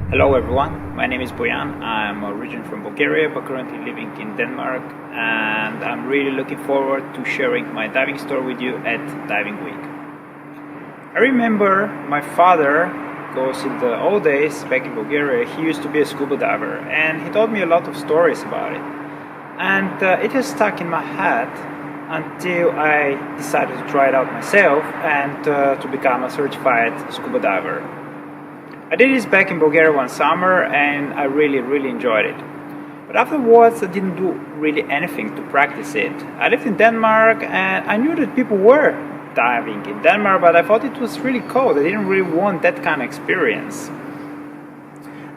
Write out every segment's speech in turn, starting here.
Hello everyone, my name is Boyan. I'm originally from Bulgaria but currently living in Denmark, and I'm really looking forward to sharing my diving story with you at Diving Week. I remember my father, because in the old days back in Bulgaria he used to be a scuba diver, and he told me a lot of stories about it, and it has stuck in my head until I decided to try it out myself and to become a certified scuba diver. I did this back in Bulgaria one summer and I really enjoyed it. But afterwards I didn't do really anything to practice it. I lived in Denmark and I knew that people were diving in Denmark, but I thought it was really cold. I didn't really want that kind of experience.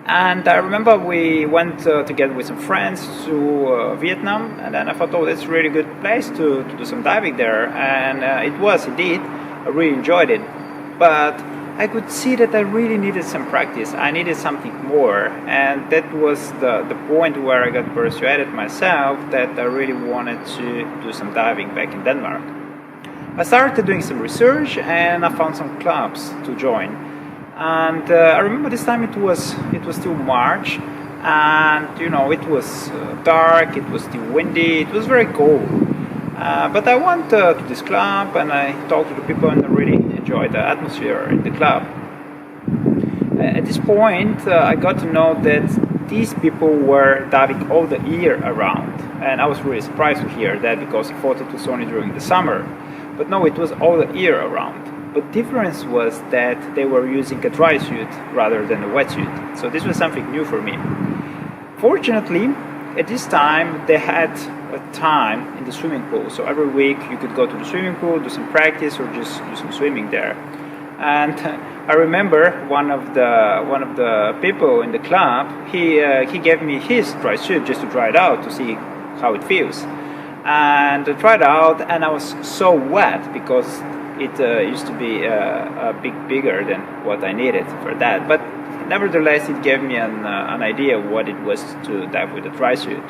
And I remember we went together with some friends to Vietnam, and then I thought, oh, that's a really good place to do some diving there. And it was indeed. I really enjoyed it. But I could see that I really needed some practice. I needed something more, and that was the point where I got persuaded myself that I really wanted to do some diving back in Denmark. I started doing some research and I found some clubs to join. And I remember this time it was still March, and it was dark, it was still windy, it was very cold. But I went to this club and I talked to the people and I really enjoyed the atmosphere in the club. At this point, I got to know that these people were diving all the year around, and I was really surprised to hear that because I thought it was only during the summer. But no, it was all the year around. But the difference was that they were using a dry suit rather than a wetsuit. So this was something new for me. Fortunately, at this time they had a time in the swimming pool, so every week you could go to the swimming pool, do some practice, or just do some swimming there. And I remember one of the people in the club, he gave me his dry suit just to try it out to see how it feels. And I tried it out, and I was so wet because it used to be a bit bigger than what I needed for that. But nevertheless, it gave me an idea of what it was to dive with a dry suit.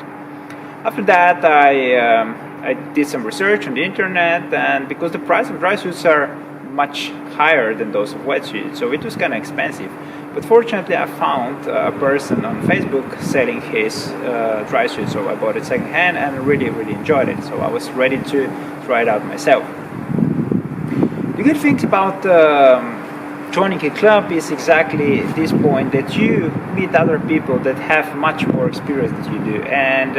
After that, I did some research on the internet, and because the price of dry suits are much higher than those of wetsuits, so it was kind of expensive. But fortunately, I found a person on Facebook selling his dry suit, so I bought it secondhand and really enjoyed it. So I was ready to try it out myself. The good thing about joining a club is exactly this point, that you meet other people that have much more experience than you do, and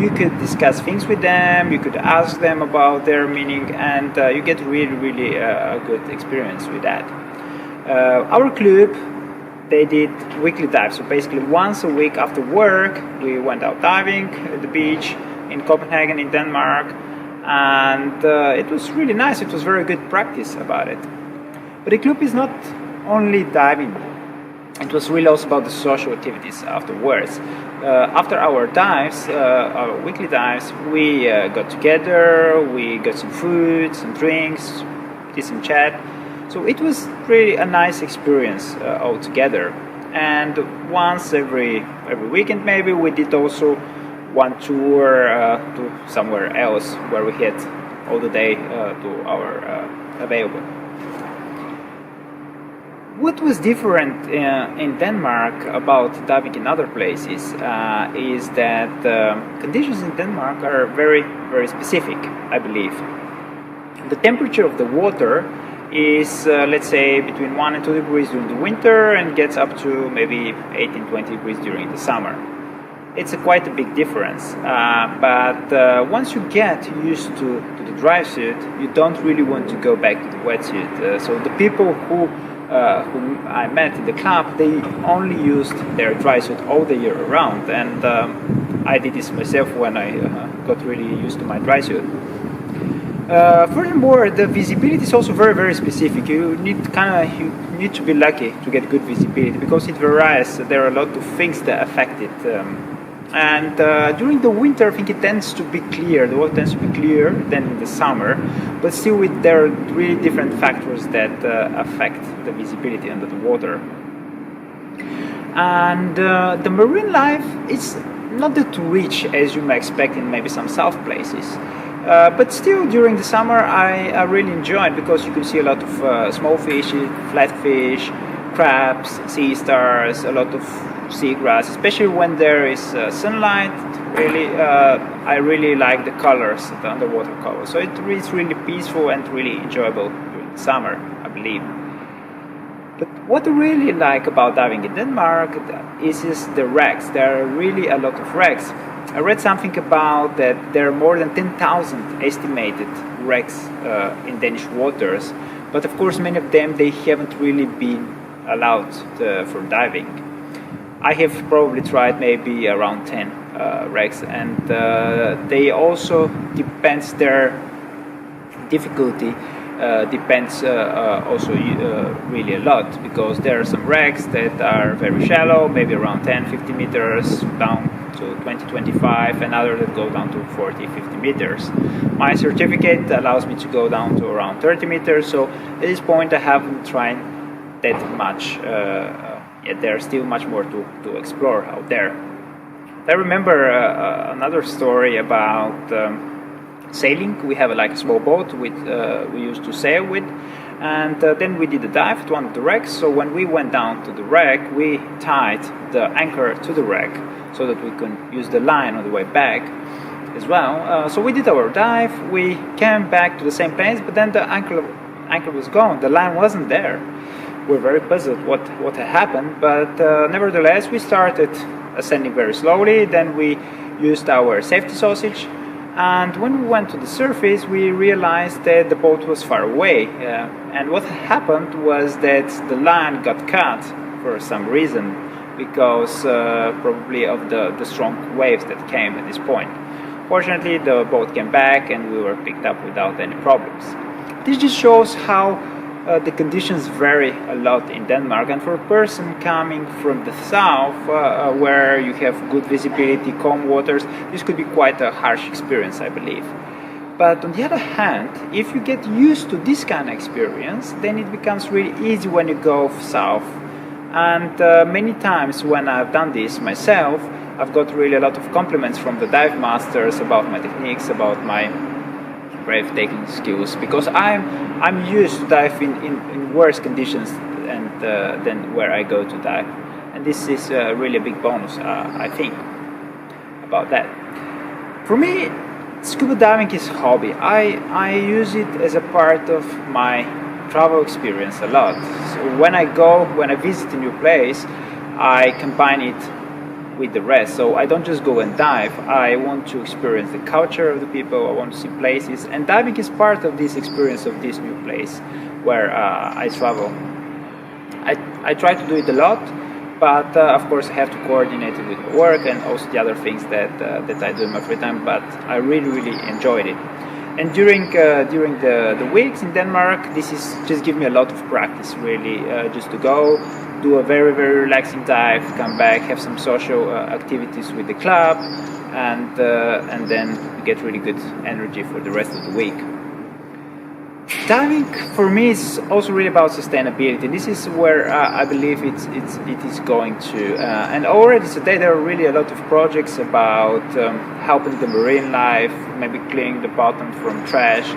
you could discuss things with them, you could ask them about their meaning, and you get really a good experience with that. Our club, they did weekly dives, so basically once a week after work we went out diving at the beach in Copenhagen in Denmark, and it was really nice. It was very good practice about it. But the club is not only diving. It was really also about the social activities afterwards. After our dives, our weekly dives, we got together, we got some food, some drinks, did some chat. So it was really a nice experience all together. And once every weekend maybe we did also one tour to somewhere else where we had all the day to our available. What was different in Denmark about diving in other places is that conditions in Denmark are very specific, I believe. The temperature of the water is, let's say, between 1 and 2 degrees during the winter and gets up to maybe 18-20 degrees during the summer. It's quite a big difference, but once you get used to the dry suit, you don't really want to go back to the wetsuit. So the people who I met in the club, they only used their dry suit all the year around, and I did this myself when I got really used to my dry suit. Furthermore, the visibility is also very specific. You need to be lucky to get good visibility because it varies. There are a lot of things that affect it. And during the winter, I think it tends to be clear. The water tends to be clearer than in the summer, but still, there are really different factors that affect the visibility under the water. And the marine life is not that rich as you may expect in maybe some south places. But still, during the summer, I really enjoyed because you could see a lot of small fish, flatfish, crabs, sea stars, a lot of seagrass, especially when there is sunlight. Really, I really like the colors, the underwater colors. So it's really peaceful and really enjoyable during the summer, I believe. But what I really like about diving in Denmark is the wrecks. There are really a lot of wrecks. I read something about that there are more than 10,000 estimated wrecks in Danish waters. But of course, many of them, they haven't really been allowed for diving. I have probably tried maybe around 10 wrecks, and they also depends their difficulty depends also really a lot, because there are some wrecks that are very shallow, maybe around 10-50 meters down to 20-25, and others that go down to 40-50 meters. My certificate allows me to go down to around 30 meters, so at this point I haven't tried that much. Yet there's still much more to explore out there. I remember another story about sailing. We have like a small boat we used to sail with, and then we did a dive to one of the wrecks. So when we went down to the wreck, we tied the anchor to the wreck so that we could use the line on the way back as well. So we did our dive, we came back to the same place, but then the anchor was gone, the line wasn't there. We're very puzzled what had happened, but nevertheless we started ascending very slowly. Then we used our safety sausage, and when we went to the surface we realized that the boat was far away, and what happened was that the line got cut for some reason, because probably of the strong waves that came at this point. Fortunately, the boat came back and we were picked up without any problems. This just shows how the conditions vary a lot in Denmark, and for a person coming from the south, where you have good visibility, calm waters, this could be quite a harsh experience, I believe. But on the other hand, if you get used to this kind of experience, then it becomes really easy when you go south. And many times when I've done this myself, I've got really a lot of compliments from the dive masters about my techniques, about my breathtaking skills, because I'm used to dive in worse conditions and than where I go to dive, and this is really a big bonus, I think, about that. For me, scuba diving is a hobby. I use it as a part of my travel experience a lot. So when I visit a new place, I combine it with the rest. So I don't just go and dive, I want to experience the culture of the people, I want to see places, and diving is part of this experience of this new place where I travel. I try to do it a lot, but of course I have to coordinate it with my work and also the other things that I do in my free time, but I really enjoyed it. And during the weeks in Denmark, this is just give me a lot of practice, really, just to go, do a very relaxing dive, come back, have some social activities with the club, and then get really good energy for the rest of the week. Diving for me is also really about sustainability. This is where I believe it is going to, and already today there are really a lot of projects about helping the marine life, maybe cleaning the bottom from trash,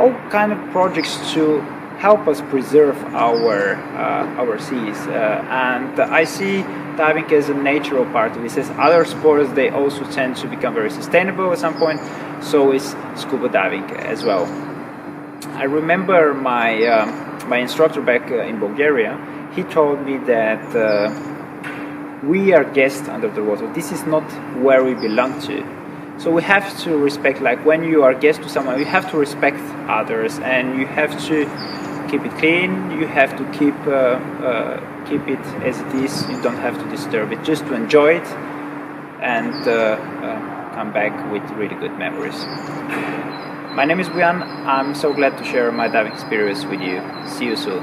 all kind of projects to help us preserve our seas, and I see diving as a natural part of it. As other sports, they also tend to become very sustainable at some point, so is scuba diving as well. I remember my instructor back in Bulgaria, he told me that we are guests under the water. This is not where we belong to. So we have to respect, like when you are guest to someone, you have to respect others, and you have to keep it clean, you have to keep it as it is, you don't have to disturb it, just to enjoy it and come back with really good memories. My name is Boyan, I'm so glad to share my diving experience with you. See you soon.